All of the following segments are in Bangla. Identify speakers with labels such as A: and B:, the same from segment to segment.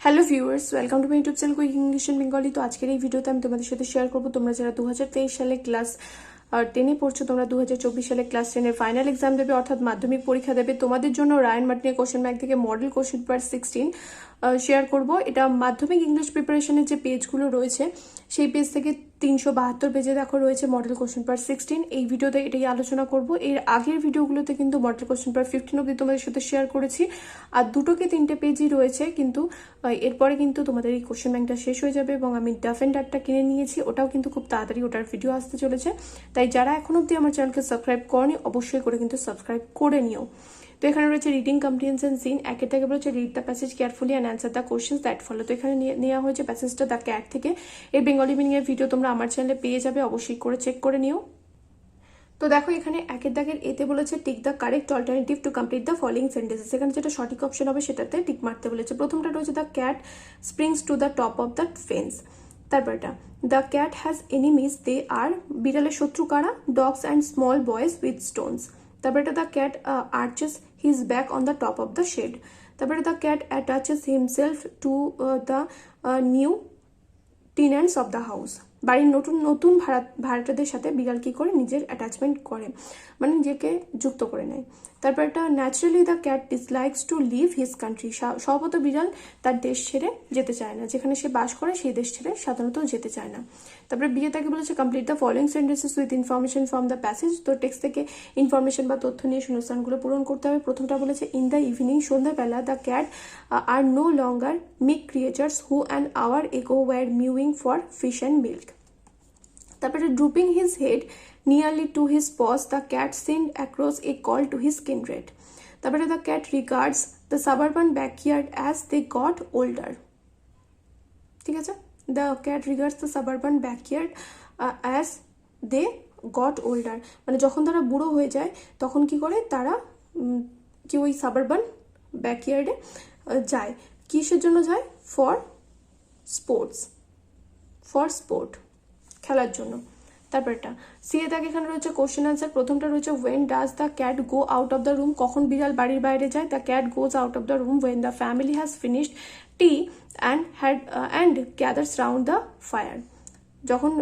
A: Hello viewers, welcome to my YouTube channel quick English and Bengali. তো আজকের এই ভিডিওতে আমি তোমাদের সাথে শেয়ার করবো তোমরা যারা 2023 সালে ক্লাস 10-এ পড়ছো, তোমরা 2024 সালে ক্লাস 10-এর ফাইনাল এক্সাম দেবে, অর্থাৎ মাধ্যমিক পরীক্ষা দেবে। তোমাদের জন্য রায়ান মার্টিনের কোশ্চেন ব্যাংক থেকে মডেল কোশ্চেন পেপার 16 শেয়ার করব। এটা মাধ্যমিক ইংলিশ প্রিপারেশনের যে পেজগুলো রয়েছে সেই পেজ থেকে 372 পেজে দেখো রয়েছে মডেল কোশ্চেন পেপার 16। এই ভিডিওতে এটাই আলোচনা করব। এর আগের ভিডিওগুলোতে কিন্তু মডেল কোশ্চেন পেপার 15 অব্দি তোমাদের সাথে শেয়ার করেছি, আর 2-3 পেজই রয়েছে। কিন্তু এরপরে কিন্তু তোমাদের এই কোশ্চেন ব্যাংকটা শেষ হয়ে যাবে এবং আমি ডাফ এন্ড ডাটটা কিনে নিয়েছি, ওটাও কিন্তু খুব তাড়াতাড়ি ওটার ভিডিও আসতে চলেছে। তাই যারা এখন অব্দি আমার চ্যানেলকে সাবস্ক্রাইব করনি অবশ্যই করে কিন্তু সাবস্ক্রাইব করে নিও। তো এখানে রয়েছে রিডিং কম্প্রিহেনশন সিন, একের থেকে বলেছে read the passage carefully and answer the questions that follow. তো এখানে নেওয়া হয়েছে প্যাসেজটা দ্য ক্যাট থেকে। এর বেঙ্গলি মিনিং এর ভিডিও তোমরা আমার চ্যানেলে পেয়ে যাবে, অবশ্যই করে চেক করে নিও। তো দেখো এখানে একের দাগের এতে বলেছে tick the correct alternative to complete the following sentences. এখানে যেটা সঠিক অপশন হবে সেটাতে টিক মারতে বলেছে। প্রথমটা রয়েছে the cat springs to the top of the fence. তারপরটা the cat has enemies, they are, বিড়ালের শত্রু কারা? Dogs and small boys with stones. তারপরটা the cat arches his back on the top of the shed. তারপরে the cat attaches himself to the new tenants of the house. বাড়ির নতুন ভাড়াটাদের সাথে বিড়াল কি করে নিজের অ্যাটাচমেন্ট করে, মানে নিজেকে যুক্ত করে নেয়। তারপর একটা naturally the cat dislikes to leave his country. স্বভাবত বিড়াল তার দেশ ছেড়ে যেতে চায় না, যেখানে সে বাস করে সেই দেশ ছেড়ে সাধারণত যেতে চায় না। তারপরে বিয়ে তাকে বলেছে complete the following sentences with information from the passage. তো টেক্সট থেকে ইনফরমেশন বা তথ্য নিয়ে শূন্যস্থানগুলো পূরণ করতে হবে। প্রথমটা বলেছে ইন দ্য ইভিনিং, সন্ধ্যাবেলা, the cat are no longer meek creatures who an hour ago were mewing for fish and milk. তারপরে drooping his head nearly to his paws, the cat send across a call to his kindred. তারপরে the cat regards the suburban backyard as they got older. ঠিক আছে, the cat regards the suburban backyard as they got older, মানে যখন তারা বুড়ো হয়ে যায় তখন কি করে তারা কি ওই সাবারবান ব্যাকইয়ার্ডে যায়। কিসের জন্য যায়? ফর স্পোর্ট, খেলার জন্য। তারপরটা সিএ দাগ এখানে রয়েছে কোশ্চেন আনসার। প্রথমটা রয়েছে when does the cat go out of the room, কখন বিড়াল বাড়ির বাইরে যায়? The cat goes out of the room when the family has finished tea and gathers round the fire. যখন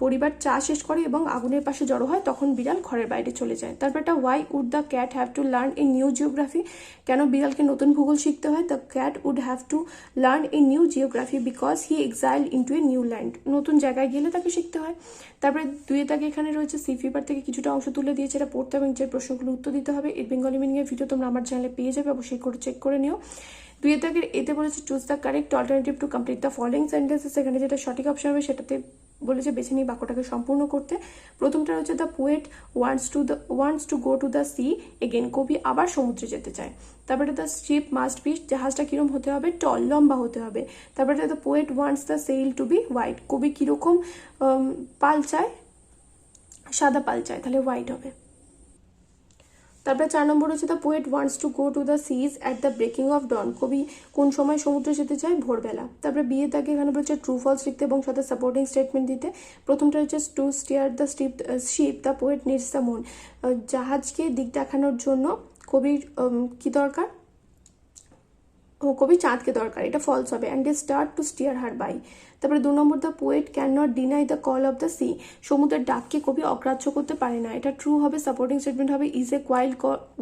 A: পরিবার চা শেষ করে এবং আগুনের পাশে জড়ো হয় তখন বিড়াল ঘরের বাইরে চলে যায়। তারপরটা why would the cat have to learn a new geography, কেন বিড়ালকে নতুন ভূগোল শিখতে হয়? The cat would have to learn a new geography because he exile into a new land, নতুন জায়গায় গেলে তাকে শিখতে হয়। তারপরে দুয়ে তাকে এখানে রয়েছে সি ফিপার থেকে কিছুটা অংশ তুলে দিয়েছে, এটা পড়তে এবং যে প্রশ্নগুলো উত্তর দিতে হবে। এর বেঙ্গলি মিনিং এর ভিডিও তোমরা আমার চ্যানেলে পেয়ে যাবে, অবশ্যই করে চেক করে নিও। দুই দাগের এতে বলেছে choose the correct alternative to complete the following sentences. এখানে যেটা সঠিক অপশন হবে সেটাতে বলেছে বেছে নিয়ে বাক্যটাকে সম্পূর্ণ করতে। প্রথমটা হচ্ছে the poet wants to go to the sea again, কবি আবার সমুদ্রে যেতে চায়। তারপরে দ্য শিপ মাস্ট বি, জাহাজটা কিরম হতে হবে? টল, লম্বা হতে হবে। তারপরে the poet wants the sail to be white, কবি কিরকম পাল চায়? সাদা পাল চায়, তাহলে হোয়াইট হবে। তারপরে 4 নম্বর হচ্ছে the poet wants to go to the seas at the breaking of dawn, কবি কোন সময় সমুদ্রে যেতে চায়? ভোরবেলা। তারপরে বিয়ে তাকে এখানে বলছে ট্রু ফলস লিখতে এবং সাথে সাপোর্টিং স্টেটমেন্ট দিতে। প্রথমটা হচ্ছে to steer the ship the poet needs the moon, জাহাজকে দিক দেখানোর জন্য কবির কি দরকার? কবি চাঁদকে দরকার, এটা ফলস হবে। And they start to steer her by. তারপরে 2 নম্বর the poet can not deny the call of the sea, সমুদ্রের ডাককে কবি অগ্রাহ্য করতে পারে না, এটা ট্রু হবে। সাপোর্টিং স্টেটমেন্ট হবে is a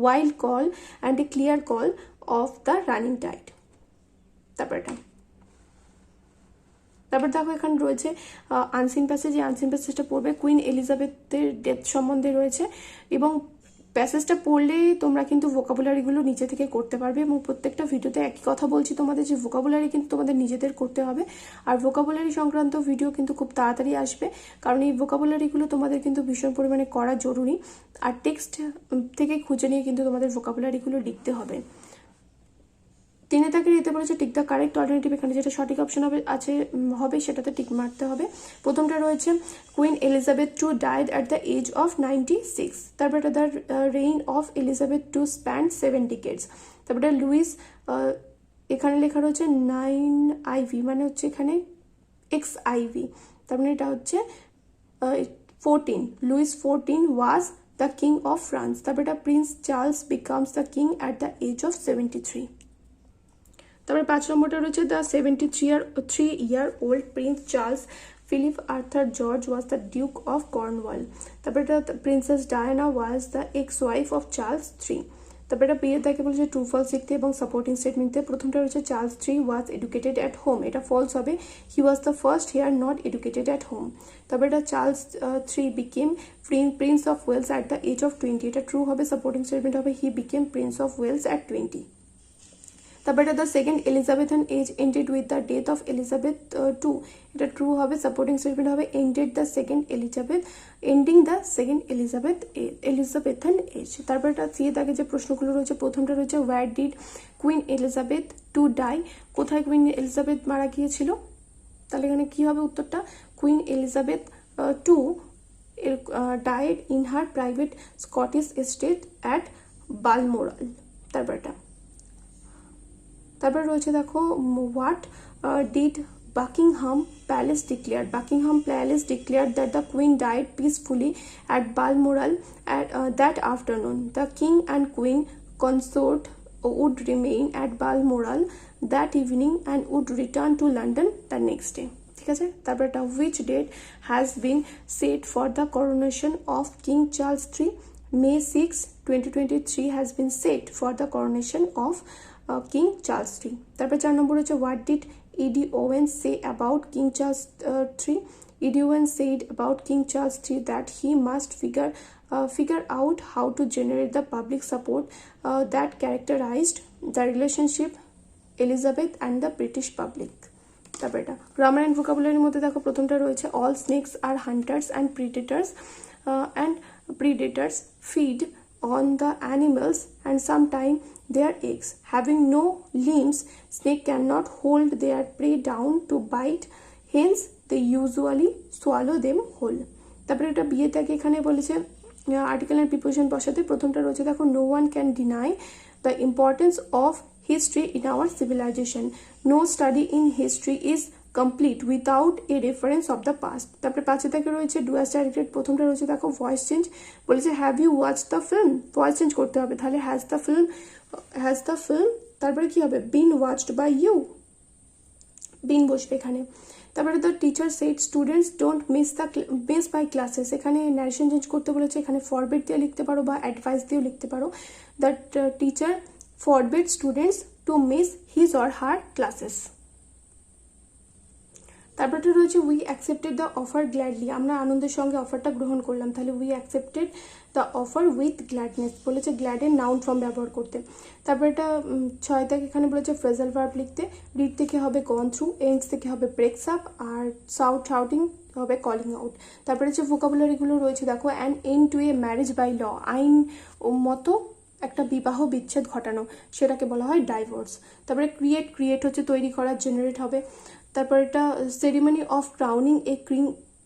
A: wild call and a clear call of the running tide. তারপর দেখো এখানে রয়েছে আনসিন প্যাসেজ। এই আনসিন প্যাসেজটা পড়বে কুইন এলিজাবেথের ডেথ সম্বন্ধে রয়েছে, এবং প্যাসেজটা পড়লে তোমরা কিন্তু ভোকাবুলারিগুলো নিচে থেকে করতে পারবে। এবং প্রত্যেকটা ভিডিওতে একই কথা বলছি তোমাদের, যে ভোকাবুলারি কিন্তু তোমাদের নিজেদের করতে হবে। আর ভোকাবুলারি সংক্রান্ত ভিডিও কিন্তু খুব তাড়াতাড়ি আসবে, কারণ এই ভোকাবুলারিগুলো তোমাদের কিন্তু ভীষণ পরিমাণে করা জরুরি। আর টেক্সট থেকে খুঁজে নিয়ে কিন্তু তোমাদের ভোকাবুলারিগুলো লিখতে হবে। 3 দাগের এতে বলেছে টিক দ্য কারেক্ট অল্টারনেটিভ, এখানে যেটা সঠিক অপশন হবে সেটাতে টিক মারতে হবে। প্রথমটা রয়েছে Queen Elizabeth two died at the age of 96। তারপরে the reign of Elizabeth two span 7 decades. তারপরে লুইস, এখানে লেখা রয়েছে 9 IV, মানে হচ্ছে এখানে XIV, তার মানে এটা হচ্ছে 14। Louis 14 was the king of France. তারপরে এটা Prince Charles becomes the king at the age of 73। তারপরে 5 নম্বরটা রয়েছে the 73-year-old Prince Charles Philip Arthur George was the Duke of Cornwall. তারপরে এটা Princess Diana was the ex wife of Charles three. তারপরে এটা বিয়ে তাকে বলেছে ট্রু ফলস লিখতে এবং সাপোর্টিং স্টেটমেন্টে। প্রথমটা রয়েছে Charles three was educated at home, এটা ফলস হবে, he was the first heir not educated at home. তারপরে এটা Charles three became Prince of Wales at the age of 20, এটা ট্রু হবে, সাপোর্টিং স্টেটমেন্ট হবে he became Prince of Wales at 20। তারপরে the second Elizabethan age ended with the death of Elizabeth two, এটা ট্রু হবে, সাপোর্টিং স্টেটমেন্ট হবে ending the second Elizabethan age. তারপরে এটা সি তাকে যে প্রশ্নগুলো রয়েছে, প্রথমটা রয়েছে where did Queen Elizabeth two die, কোথায় কুইন এলিজাবেথ মারা গিয়েছিল, তাহলে এখানে কি হবে উত্তরটা, Queen Elizabeth two died in her private Scottish estate at Balmoral. তারপরে রয়েছে দেখো what did Buckingham Palace declare, Buckingham Palace declare that the queen died peacefully at Balmoral that afternoon, the king and queen consort would remain at Balmoral that evening and would return to London the next day। ঠিক আছে, তারপর একটা which date has been set for the coronation of King Charles III, May 6, 2023 has been set for the coronation of King Charles III। তারপর 4 নম্বর হচ্ছে what did E.D. Owens say about King Charles III, E.D. Owens said about King Charles III that he must figure out how to generate the public support that characterized the relationship Elizabeth and the British public। তারপর এটা গ্রামার অ্যান্ড ভোকাবুলারির মধ্যে দেখো প্রথমটা রয়েছে all snake's R hunters and predators feed on the animals and sometimes their eggs. Having no limbs, snake cannot hold their prey down to bite, hence they usually swallow them whole। তারপরে এটা বিয়ে তাকে এখানে বলেছে আর্টিকেল অ্যান্ড প্রিপোজিশন বসাতে, প্রথমটা রয়েছে দেখো no one can deny the importance of history in our civilisation, no study in history is complete without a reference of the past. তারপরে 5 থেকে রয়েছে ডু অ্যাজ ডাইরেক্টেড, প্রথমটা রয়েছে দেখো ভয়েস চেঞ্জ, বলেছে have you watch the film, voice change করতে হবে, তাহলে হ্যাজ দ্য ফিল্ম, তারপরে কি হবে been watched by you, been বসবে এখানে। তারপরে the teacher said students don't miss by classes, এখানে ন্যারেশন চেঞ্জ করতে বলেছে, এখানে ফরবিড দিয়ে লিখতে পারো বা অ্যাডভাইস দিয়েও লিখতে পারো, that teacher forbid students to miss his or her classes. তারপরটা রয়েছে we accepted the offer gladly, আমরা আনন্দের সঙ্গে অফারটা গ্রহণ করলাম, তাহলে we accepted the offer with gladness, বলেছে গ্ল্যাডের নাউন ফর্ম ব্যবহার করতে। তারপর এটা 6 থেকে এখানে বলেছে ফ্রেজাল ভার্ব লিখতে, রিড থেকে হবে গন থ্রু, এন্ডস থেকে হবে ব্রেকস আপ, আর শাউটিং হবে কলিং আউট। তারপরে হচ্ছে ভোকাবুলারিগুলো রয়েছে দেখো an end to a marriage by law, আইন মতো একটা বিবাহ বিচ্ছেদ ঘটানো, সেটাকে বলা হয় ডাইভোর্স। তারপরে ক্রিয়েট হচ্ছে তৈরি করা, জেনারেট হবে। তারপর এটা ceremony of crowning a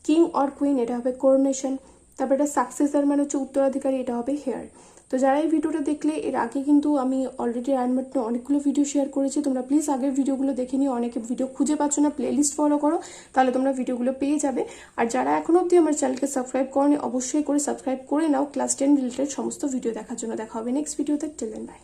A: king or queen, এটা হবে করোনেশন। তারপর এটা সাকসেসর মানে হচ্ছে উত্তরাধিকারী, এটা হবে হেয়ার। তো যারা এই ভিডিওটা দেখলে, এর আগে কিন্তু আমি অলরেডি রানমেট অনেকগুলো ভিডিও শেয়ার করেছি, তোমরা প্লিজ আগের ভিডিওগুলো দেখে নিও, অনেকে ভিডিও খুঁজে পাচ্ছ না, প্লেলিস্ট ফলো করো, তাহলে তোমরা ভিডিওগুলো পেয়ে যাবে। আর যারা এখনো অবধি আমার চ্যানেলকে সাবস্ক্রাইব করনি, অবশ্যই করে সাবস্ক্রাইব করে নাও ক্লাস 10 রিলেটেড সমস্ত ভিডিও দেখার জন্য। দেখা হবে নেক্সট ভিডিওতে, টিল দেন বাই।